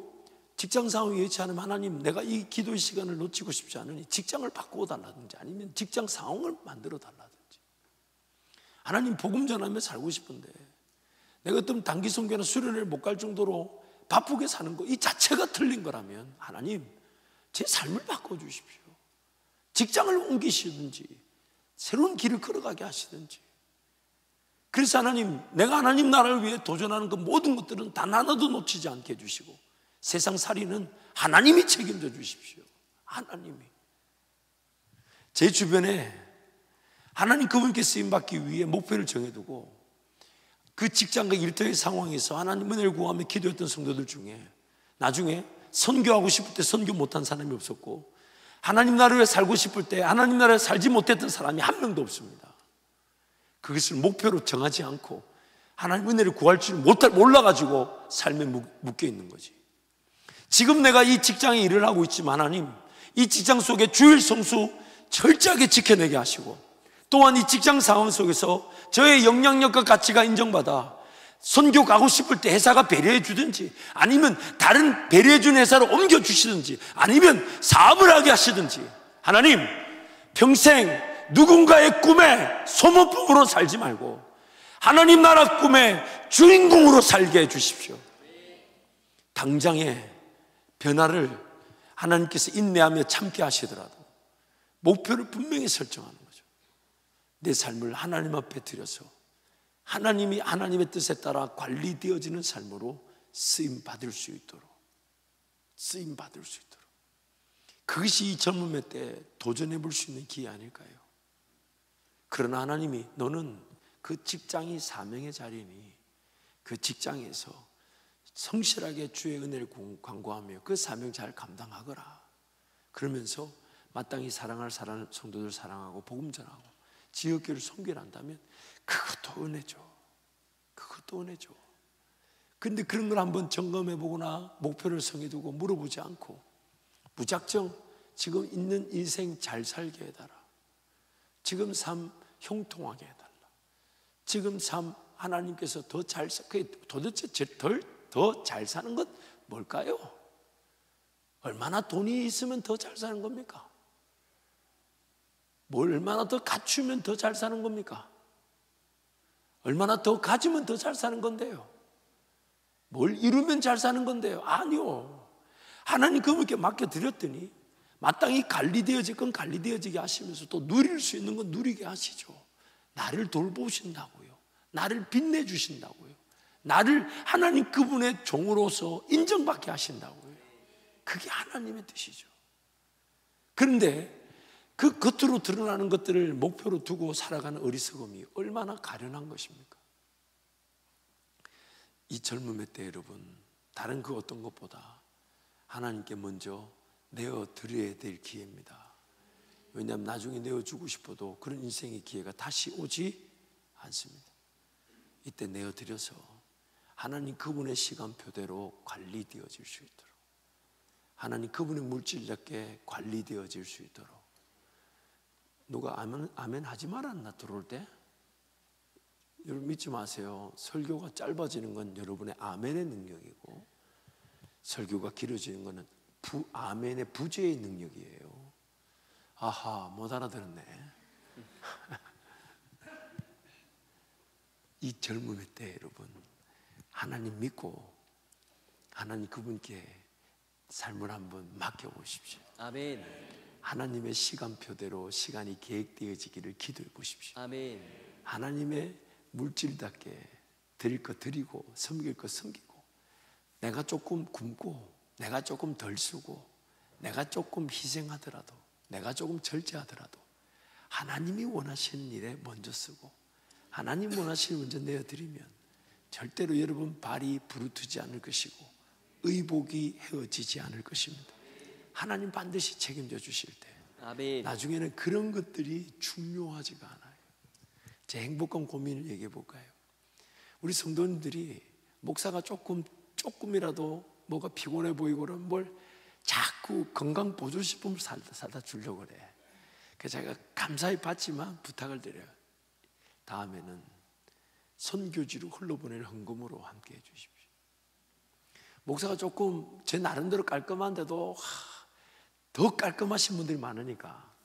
직장 상황이 여의치 않으면 하나님 내가 이 기도의 시간을 놓치고 싶지 않으니 직장을 바꾸어 달라든지 아니면 직장 상황을 만들어 달라든지 하나님 복음 전하며 살고 싶은데 내가 어떤 단기 선교나 수련회를 못 갈 정도로 바쁘게 사는 거 이 자체가 틀린 거라면 하나님 제 삶을 바꿔주십시오. 직장을 옮기시든지 새로운 길을 걸어가게 하시든지. 그래서 하나님, 내가 하나님 나라를 위해 도전하는 그 모든 것들은 단 하나도 놓치지 않게 해주시고 세상 살이는 하나님이 책임져 주십시오. 하나님이. 제 주변에 하나님 그분께 쓰임받기 위해 목표를 정해두고 그 직장과 일터의 상황에서 하나님 은혜를 구하며 기도했던 성도들 중에 나중에 선교하고 싶을 때 선교 못한 사람이 없었고, 하나님 나라에 살고 싶을 때 하나님 나라에 살지 못했던 사람이 한 명도 없습니다. 그것을 목표로 정하지 않고 하나님 은혜를 구할 줄 몰라가지고 삶에 묶여 있는 거지. 지금 내가 이 직장에 일을 하고 있지만 하나님, 이 직장 속에 주일 성수 철저하게 지켜내게 하시고, 또한 이 직장 상황 속에서 저의 영향력과 가치가 인정받아 선교 가고 싶을 때 회사가 배려해 주든지, 아니면 다른 배려해 준 회사로 옮겨 주시든지, 아니면 사업을 하게 하시든지, 하나님 평생 누군가의 꿈에 소모품으로 살지 말고 하나님 나라 꿈의 주인공으로 살게 해 주십시오. 당장의 변화를 하나님께서 인내하며 참게 하시더라도 목표를 분명히 설정하는 거죠. 내 삶을 하나님 앞에 드려서 하나님이 하나님의 뜻에 따라 관리되어지는 삶으로 쓰임받을 수 있도록, 그것이 이 젊음의 때 도전해 볼 수 있는 기회 아닐까요? 그러나 하나님이 너는 그 직장이 사명의 자리니 그 직장에서 성실하게 주의 은혜를 광고하며 그 사명 잘 감당하거라. 그러면서 마땅히 사랑할 성도들 사랑하고 복음 전하고 지역교회를 섬겨한다면 그것도 은혜죠. 근데 그런 걸 한번 점검해 보거나 목표를 정해두고 물어보지 않고 무작정 지금 있는 인생 잘 살게 해달라, 지금 삶 형통하게 해달라, 지금 삶 하나님께서 더 잘 도대체 더 잘 사는 것 뭘까요? 얼마나 돈이 있으면 더 잘 사는 겁니까? 뭘 얼마나 더 갖추면 더 잘 사는 겁니까? 얼마나 더 가지면 더 잘 사는 건데요? 뭘 이루면 잘 사는 건데요? 아니요. 하나님 그분께 맡겨드렸더니 마땅히 관리되어질 건 관리되어지게 하시면서 또 누릴 수 있는 건 누리게 하시죠. 나를 돌보신다고요. 나를 빛내주신다고요. 나를 하나님 그분의 종으로서 인정받게 하신다고요. 그게 하나님의 뜻이죠. 그런데 그 겉으로 드러나는 것들을 목표로 두고 살아가는 어리석음이 얼마나 가련한 것입니까? 이 젊음의 때 여러분, 다른 그 어떤 것보다 하나님께 먼저 내어드려야 될 기회입니다. 왜냐하면 나중에 내어주고 싶어도 그런 인생의 기회가 다시 오지 않습니다. 이때 내어드려서 하나님 그분의 시간표대로 관리되어질 수 있도록, 하나님 그분의 물질답게 관리되어질 수 있도록. 누가 아멘 하지 말았나 들어올 때? 여러분 믿지 마세요. 설교가 짧아지는 건 여러분의 아멘의 능력이고 설교가 길어지는 것은 아멘의 부재의 능력이에요. 아하, 못 알아들었네. 이 젊음의 때 여러분, 하나님 믿고 하나님 그분께 삶을 한번 맡겨보십시오. 아멘. 하나님의 시간표대로 시간이 계획되어지기를 기도해 보십시오. 아멘. 하나님의 물질답게 드릴 것 드리고 섬길 것 섬기고, 내가 조금 굶고 내가 조금 덜 쓰고 내가 조금 희생하더라도 내가 조금 절제하더라도 하나님이 원하시는 일에 먼저 쓰고 하나님 원하시는 먼저 내어드리면 절대로 여러분 발이 부르트지 않을 것이고 의복이 헤어지지 않을 것입니다. 하나님 반드시 책임져 주실 때 아멘. 나중에는 그런 것들이 중요하지가 않아요. 제 행복한 고민을 얘기해 볼까요? 우리 성도님들이 목사가 조금이라도 뭐가 피곤해 보이고 그러면 뭘 자꾸 건강보조식품을 사다 주려고 그래. 그래서 제가 감사히 받지만 부탁을 드려요. 다음에는 선교지로 흘러보낼 헌금으로 함께 해주십시오. 목사가 조금 제 나름대로 깔끔한데도 더 깔끔하신 분들이 많으니까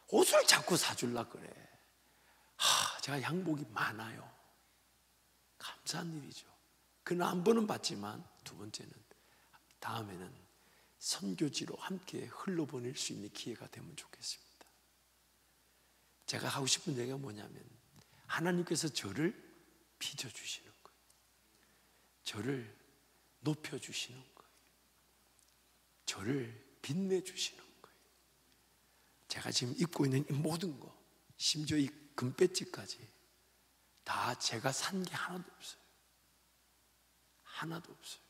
옷을 자꾸 사주려고 그래. 제가 양복이 많아요. 감사한 일이죠. 그는 한 번은 받지만 두 번째는 다음에는 선교지로 함께 흘러보낼 수 있는 기회가 되면 좋겠습니다. 제가 하고 싶은 얘기가 뭐냐면 하나님께서 저를 빚어주시는 거예요. 저를 높여주시는 거예요. 저를 빛내주시는 거예요. 제가 지금 입고 있는 이 모든 거, 심지어 이 금배지까지 다 제가 산 게 하나도 없어요. 하나도 없어요.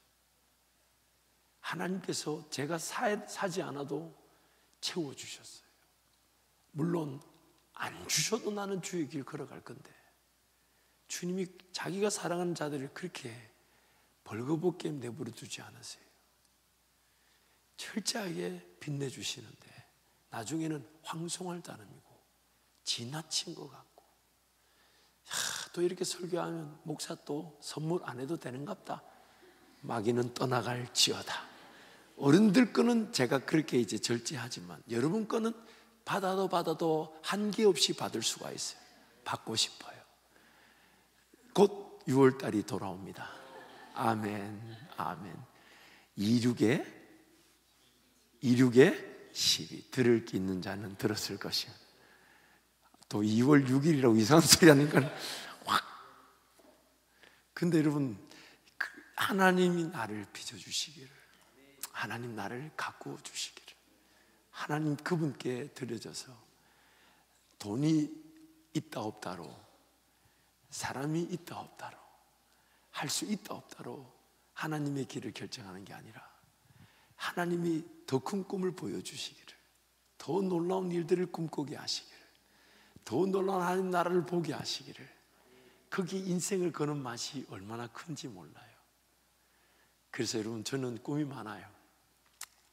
하나님께서 제가 사지 않아도 채워주셨어요. 물론 안 주셔도 나는 주의 길 걸어갈 건데 주님이 자기가 사랑하는 자들을 그렇게 벌거벗게 내버려 두지 않으세요. 철저하게 빛내주시는데 나중에는 황송할 따름이고 지나친 것 같고, 또 이렇게 설교하면 목사 또 선물 안 해도 되는갑다. 마귀는 떠나갈지어다. 어른들 거는 제가 그렇게 이제 절제하지만 여러분 거는 받아도 한계 없이 받을 수가 있어요. 받고 싶어요. 곧 6월달이 돌아옵니다. 아멘, 아멘. 26에 12 들을 게 있는 자는 들었을 것이야. 또 2월 6일이라고 이상한 소리 하는 건 확. 근데 여러분, 하나님이 나를 빚어주시기를, 하나님 나를 가꾸어 주시기를, 하나님 그분께 드려져서 돈이 있다 없다로, 사람이 있다 없다로, 할 수 있다 없다로 하나님의 길을 결정하는 게 아니라 하나님이 더 큰 꿈을 보여주시기를, 더 놀라운 일들을 꿈꾸게 하시기를, 더 놀라운 하나님 나라를 보게 하시기를, 거기 인생을 거는 맛이 얼마나 큰지 몰라요. 그래서 여러분, 저는 꿈이 많아요.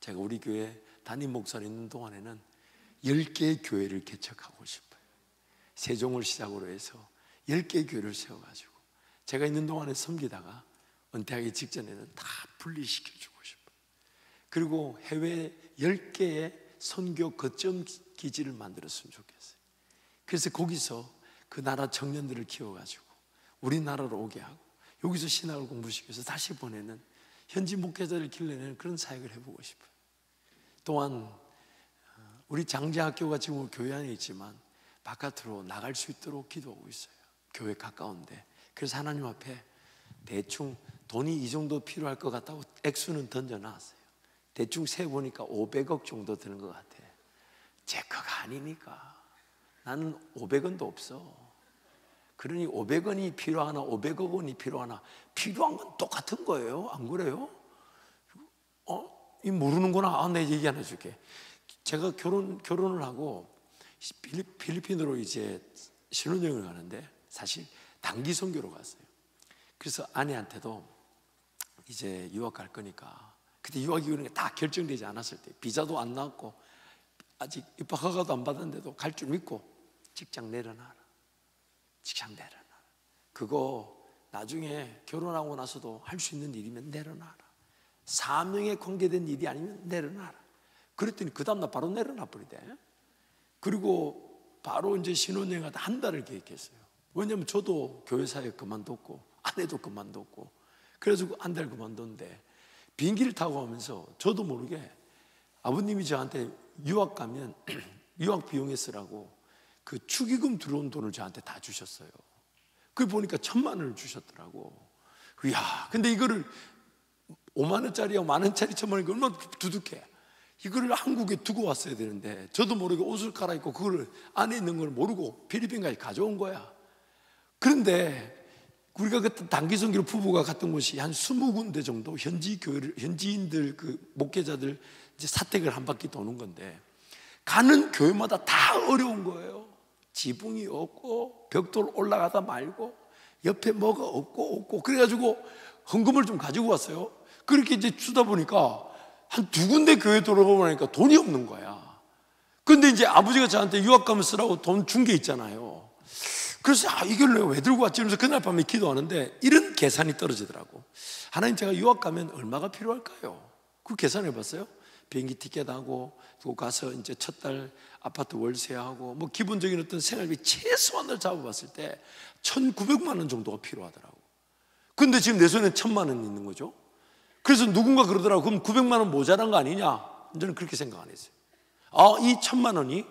제가 우리 교회 담임 목사로 있는 동안에는 10개의 교회를 개척하고 싶어요. 세종을 시작으로 해서 10개의 교회를 세워가지고 제가 있는 동안에 섬기다가 은퇴하기 직전에는 다 분리시켜주고 싶어요. 그리고 해외 10개의 선교 거점 기지를 만들었으면 좋겠어요. 그래서 거기서 그 나라 청년들을 키워가지고 우리나라로 오게 하고 여기서 신학을 공부시켜서 다시 보내는, 현지 목회자를 길러내는 그런 사역을 해보고 싶어요. 또한 우리 장제학교가 지금 교회 안에 있지만 바깥으로 나갈 수 있도록 기도하고 있어요. 교회 가까운데. 그래서 하나님 앞에 대충 돈이 이 정도 필요할 것 같다고 액수는 던져놨어요. 대충 세보니까 500억 정도 드는 것 같아. 제 거가 아니니까. 나는 500원도 없어. 그러니 500원이 필요하나 500억 원이 필요하나, 필요한 건 똑같은 거예요. 안 그래요? 이 모르는구나. 내 얘기 하나 해줄게. 제가 결혼을 하고 필리핀으로 이제 신혼여행을 가는데 사실 단기 선교로 갔어요. 그래서 아내한테도 이제 유학 갈 거니까, 그때 유학이 그런 게 다 결정되지 않았을 때, 비자도 안 나왔고 아직 입학 허가도 안 받았는데도 갈 줄 믿고 직장 내려놔라. 직장 내려놔라. 그거 나중에 결혼하고 나서도 할 수 있는 일이면 내려놔라. 사명에 관계된 일이 아니면 내려놔라. 그랬더니 그 다음날 바로 내려놔 버리대. 그리고 바로 이제 신혼여행 가다 한 달을 계획했어요. 왜냐면 저도 교회 사역 그만뒀고 아내도 그만뒀고, 그래서 한 달 그만뒀는데 비행기를 타고 가면서 저도 모르게 아버님이 저한테 유학 가면 유학 비용에 쓰라고 그 축의금 들어온 돈을 저한테 다 주셨어요. 그걸 보니까 1,000만 원을 주셨더라고. 이야, 근데 이거를 5만 원짜리야 1만 원짜리 1,000만 원이 얼마나 두둑해. 이거를 한국에 두고 왔어야 되는데 저도 모르게 옷을 갈아입고 그걸 안에 있는 걸 모르고 필리핀까지 가져온 거야. 그런데 우리가 그때 단기 선교로 부부가 갔던 곳이 한 20군데 정도 현지인들 그 목회자들 이제 사택을 한 바퀴 도는 건데, 가는 교회마다 다 어려운 거예요. 지붕이 없고 벽돌 올라가다 말고 옆에 뭐가 없고 그래가지고 헌금을 좀 가지고 왔어요. 그렇게 이제 주다 보니까 한 2군데 교회 돌아보니까 돈이 없는 거야. 근데 이제 아버지가 저한테 유학 가면 쓰라고 돈 준 게 있잖아요. 그래서 이걸 내가 왜 들고 왔지? 이러면서 그날 밤에 기도하는데 이런 계산이 떨어지더라고. 하나님, 제가 유학 가면 얼마가 필요할까요? 그 계산해 봤어요. 비행기 티켓하고 또 가서 이제 첫 달 아파트 월세하고 뭐 기본적인 어떤 생활비 최소한을 잡아봤을 때 1,900만 원 정도가 필요하더라고. 근데 지금 내 손에 1,000만 원 있는 거죠. 그래서 누군가 그러더라고. 그럼 900만 원 모자란 거 아니냐? 저는 그렇게 생각 안 했어요. 이 1,000만 원이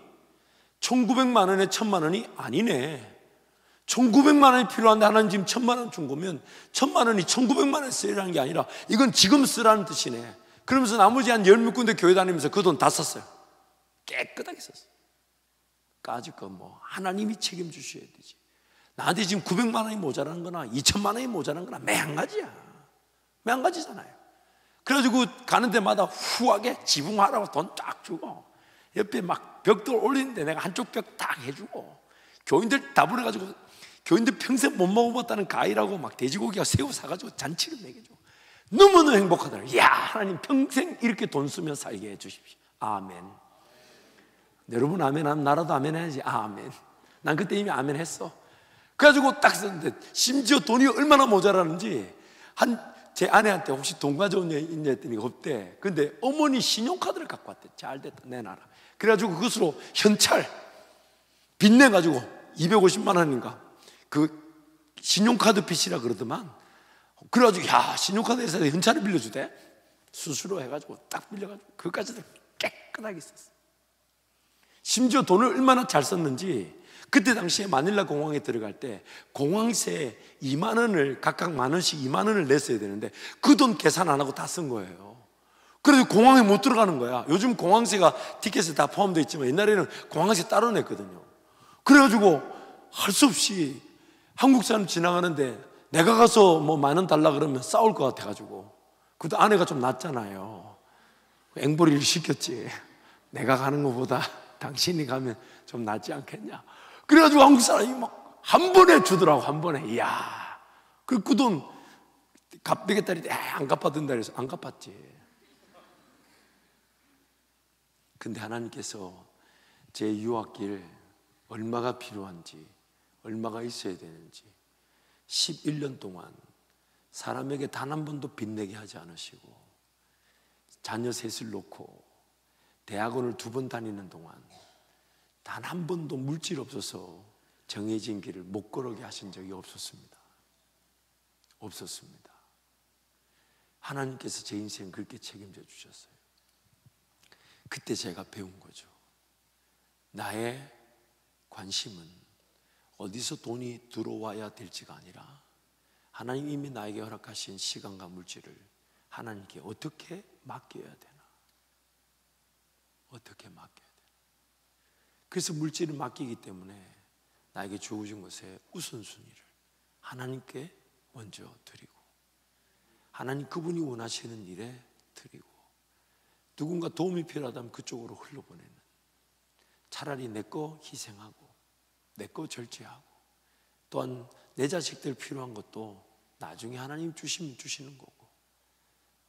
1900만 원에 1000만 원이 아니네. 1900만 원이 필요한데 하나님 지금 1000만 원 준 거면 1000만 원이 1900만 원 쓰라는 게 아니라 이건 지금 쓰라는 뜻이네. 그러면서 나머지 한 10몇 군데 교회 다니면서 그 돈 다 썼어요. 깨끗하게 썼어요. 까짓 거 뭐 하나님이 책임주셔야 되지. 나한테 지금 900만 원이 모자란 거나 2000만 원이 모자란 거나 매 한 가지야. 매 한 가지잖아요. 그래가지고 가는 데마다 후하게 지붕하라고 돈 쫙 주고, 옆에 막 벽돌 올리는데 내가 한쪽 벽 딱 해주고, 교인들 다 부려가지고 교인들 평생 못 먹어봤다는 가위라고 막 돼지고기와 새우 사가지고 잔치를 먹여주고 너무너무 행복하더라고요. 이야, 하나님 평생 이렇게 돈 쓰며 살게 해주십시오. 아멘. 여러분 아멘 하면 나라도 아멘 해야지. 아멘. 난 그때 이미 아멘 했어. 그래가지고 딱 썼는데 심지어 돈이 얼마나 모자라는지 제 아내한테 혹시 돈 가져온 애 있냐 했더니 없대. 근데 어머니 신용카드를 갖고 왔대. 잘 됐다, 내놔라. 그래가지고 그것으로 현찰 빚내가지고 250만 원인가 그 신용카드 빚이라 그러더만. 그래가지고 야, 신용카드 회사에 현찰을 빌려주대. 수수료 해가지고 딱 빌려가지고 그것까지도 깨끗하게 썼어. 심지어 돈을 얼마나 잘 썼는지 그때 당시에 마닐라 공항에 들어갈 때 공항세 2만 원을 각각 만 원씩 2만 원을 냈어야 되는데 그 돈 계산 안 하고 다 쓴 거예요. 그래서 공항에 못 들어가는 거야. 요즘 공항세가 티켓에 다 포함되어 있지만 옛날에는 공항세 따로 냈거든요. 그래가지고 할 수 없이 한국 사람 지나가는데 내가 가서 뭐 만 원 달라 그러면 싸울 것 같아가지고, 그것도 아내가 좀 낫잖아요. 앵벌이를 시켰지. 내가 가는 것보다 당신이 가면 좀 낫지 않겠냐. 그래가지고 한국 사람이 막 한 번에 주더라고. 한 번에. 이야, 그 돈 갚겠다 했더니 안 갚아준다 그래서 안 갚았지. 근데 하나님께서 제 유학길 얼마가 필요한지, 얼마가 있어야 되는지 11년 동안 사람에게 단 한 번도 빚내게 하지 않으시고, 자녀 셋을 놓고 대학원을 2번 다니는 동안 단 한 번도 물질 없어서 정해진 길을 못 걸어게 하신 적이 없었습니다. 없었습니다. 하나님께서 제 인생 그렇게 책임져 주셨어요. 그때 제가 배운 거죠. 나의 관심은 어디서 돈이 들어와야 될지가 아니라 하나님 이미 나에게 허락하신 시간과 물질을 하나님께 어떻게 맡겨야 되나, 어떻게 맡겨야 되나. 그래서 물질을 맡기기 때문에 나에게 주어진 것의 우선순위를 하나님께 먼저 드리고, 하나님 그분이 원하시는 일에 드리고, 누군가 도움이 필요하다면 그쪽으로 흘러보내는, 차라리 내 거 희생하고 내 거 절제하고, 또한 내 자식들 필요한 것도 나중에 하나님 주시면 주시는 거고,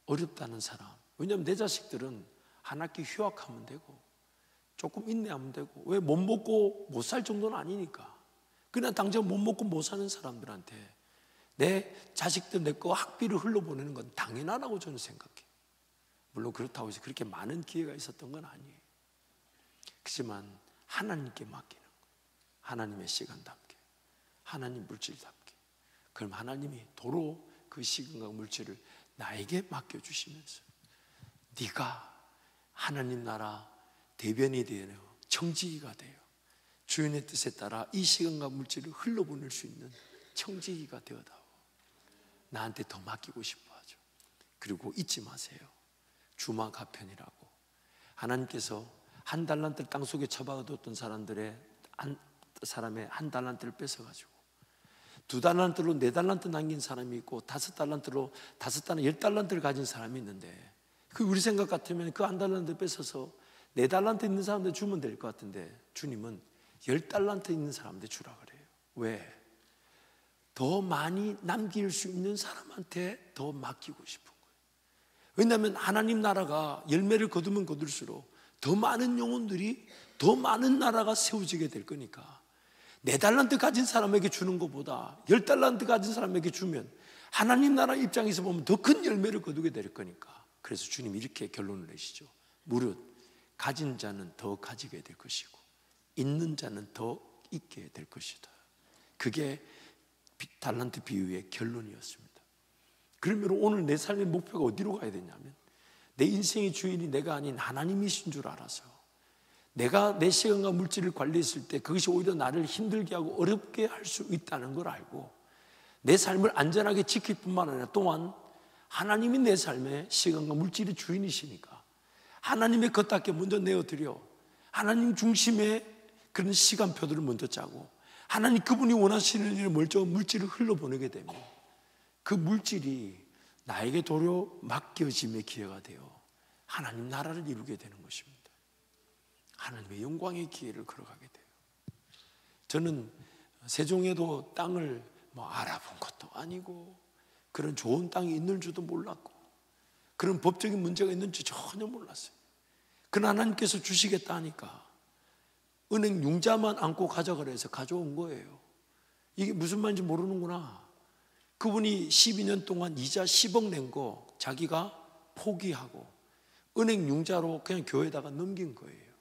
어렵다는 사람, 왜냐하면 내 자식들은 한 학기 휴학하면 되고 조금 인내하면 되고, 왜 못 먹고 못 살 정도는 아니니까. 그냥 당장 못 먹고 못 사는 사람들한테 내 자식들 내 거 학비를 흘러보내는 건 당연하다고 저는 생각해요. 물론 그렇다고 해서 그렇게 많은 기회가 있었던 건 아니에요. 그렇지만 하나님께 맡기는 거예요. 하나님의 시간답게, 하나님 물질답게. 그럼 하나님이 도로 그 시간과 물질을 나에게 맡겨주시면서 네가 하나님 나라 대변이 되어 청지기가 되어 주인의 뜻에 따라 이 시간과 물질을 흘러보낼 수 있는 청지기가 되어다오. 나한테 더 맡기고 싶어 하죠. 그리고 잊지 마세요. 주마가편이라고, 하나님께서 한 달란트를 땅속에 처박아뒀던 사람의 한 달란트를 뺏어가지고 2달란트로 4달란트 남긴 사람이 있고 5달란트로 10달란트를 가진 사람이 있는데, 그 우리 생각 같으면 그 한 달란트 뺏어서 4달란트 있는 사람한테 주면 될 것 같은데 주님은 10달란트 있는 사람한테 주라 그래요. 왜? 더 많이 남길 수 있는 사람한테 더 맡기고 싶은 거예요. 왜냐하면 하나님 나라가 열매를 거두면 거둘수록 더 많은 영혼들이, 더 많은 나라가 세워지게 될 거니까 4달란트 가진 사람에게 주는 것보다 10달란트 가진 사람에게 주면 하나님 나라 입장에서 보면 더 큰 열매를 거두게 될 거니까. 그래서 주님이 이렇게 결론을 내시죠. 무릇 가진 자는 더 가지게 될 것이고 있는 자는 더 있게 될 것이다. 그게 달란트 비유의 결론이었습니다. 그러면 오늘 내 삶의 목표가 어디로 가야 되냐면, 내 인생의 주인이 내가 아닌 하나님이신 줄 알아서 내가 내 시간과 물질을 관리했을 때 그것이 오히려 나를 힘들게 하고 어렵게 할 수 있다는 걸 알고 내 삶을 안전하게 지킬 뿐만 아니라 또한 하나님이 내 삶의 시간과 물질의 주인이시니까 하나님의 것답게 먼저 내어드려 하나님 중심의 그런 시간표들을 먼저 짜고 하나님 그분이 원하시는 일을 멀쩡한 물질을 흘러보내게 되면 그 물질이 나에게 도로 맡겨짐의 기회가 되어 하나님 나라를 이루게 되는 것입니다. 하나님의 영광의 기회를 걸어가게 돼요. 저는 세종에도 땅을 알아본 것도 아니고 그런 좋은 땅이 있는 줄도 몰랐고 그런 법적인 문제가 있는지 전혀 몰랐어요. 그러나 하나님께서 주시겠다 하니까 은행 융자만 안고 가져가라 해서 가져온 거예요. 이게 무슨 말인지 모르는구나. 그분이 12년 동안 이자 10억 낸 거 자기가 포기하고 은행 융자로 그냥 교회에다가 넘긴 거예요.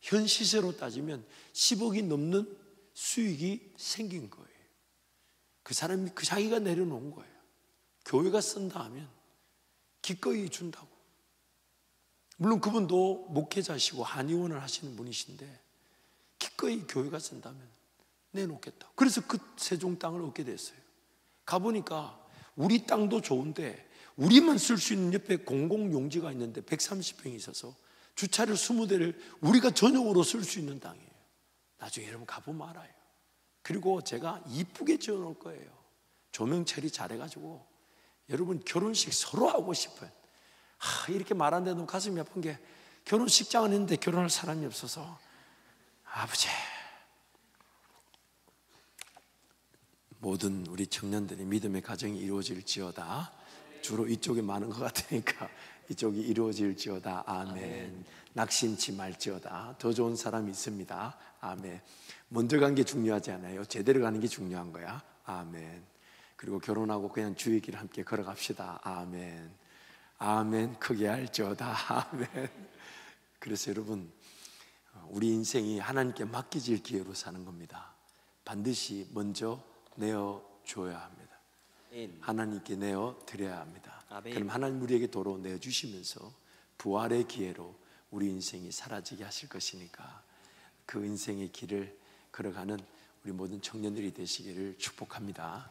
현 시세로 따지면 10억이 넘는 수익이 생긴 거예요. 그 사람이 자기가 내려놓은 거예요. 교회가 쓴다 하면 기꺼이 준다고. 물론 그분도 목회자시고 한의원을 하시는 분이신데 기꺼이 교회가 쓴다면 내놓겠다. 그래서 그 세종 땅을 얻게 됐어요. 가보니까 우리 땅도 좋은데 우리만 쓸 수 있는 옆에 공공용지가 있는데 130평이 있어서 주차를 20대를 우리가 전용으로 쓸 수 있는 땅이에요. 나중에 여러분 가보면 알아요. 그리고 제가 이쁘게 지어놓을 거예요. 조명 처리 잘해가지고 여러분 결혼식 서로 하고 싶어요. 이렇게 말하는데 너무 가슴이 아픈 게 결혼식장은 했는데 결혼할 사람이 없어서 아버지 모든 우리 청년들의 믿음의 가정이 이루어질지어다. 주로 이쪽에 많은 것 같으니까 이쪽이 이루어질지어다. 아멘. 낙심치 말지어다. 더 좋은 사람이 있습니다. 아멘. 먼저 간 게 중요하지 않아요. 제대로 가는 게 중요한 거야. 아멘. 그리고 결혼하고 그냥 주의 길 함께 걸어갑시다. 아멘. 아멘. 크게 할지어다. 아멘. 그래서 여러분 우리 인생이 하나님께 맡겨질 기회로 사는 겁니다. 반드시 먼저 내어줘야 합니다. 하나님께 내어드려야 합니다. 아멘. 그럼 하나님 우리에게 도로 내어주시면서 부활의 기회로 우리 인생이 사라지게 하실 것이니까 그 인생의 길을 걸어가는 우리 모든 청년들이 되시기를 축복합니다.